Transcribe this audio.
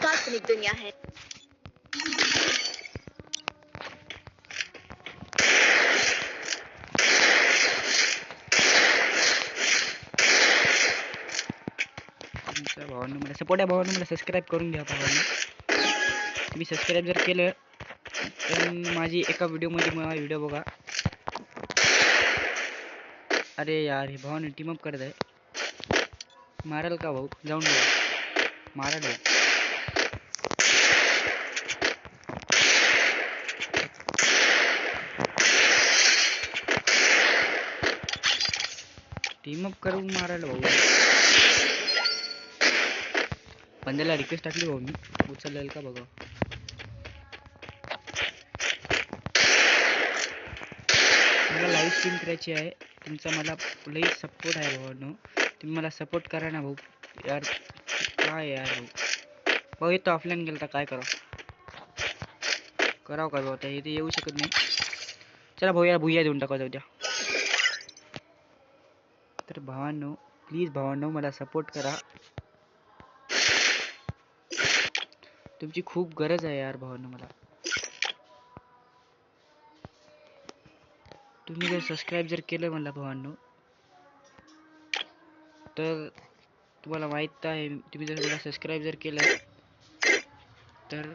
काल्पनिक दुनिया है। भावांनो मला सपोर्ट आहे भावांनो, मला सबस्क्राईब करून घ्या भावांनो. तुम्ही सबस्क्राईब जर केलं तर माझी एका व्हिडिओमध्ये मला व्हिडिओ बघा. अरे यार हे भावांनो टीम अप करत आहे. माराल का भाऊ? जाऊन बघा मारा भाऊ. टीम अप करून मारायला भाऊ. बंद्याला रिक्वेस्ट टाकली भाऊ मी, उचललेल का बघा. मला लाईव्ह स्ट्रीम करायची आहे, तुमचा मला लई सपोर्ट आहे भावांनो. तुम्ही मला सपोर्ट करा ना भाऊ. यार काय यार भाऊ येतो ऑफलाईन गेलं तर काय करावं का भाऊ, आता इथे येऊ शकत नाही. चला भाऊ यार भुया देऊन टाका जाऊ द्या. तर भावांनो प्लीज भावांनो मला सपोर्ट करा, तुमची खूप गरज आहे यार भावांनो मला. तुम्ही जर सबस्क्राईब जर केलं मला भावांनो तर तुम्हाला माहित आहे, तुम्ही जर मला सबस्क्राईब जर केलं तर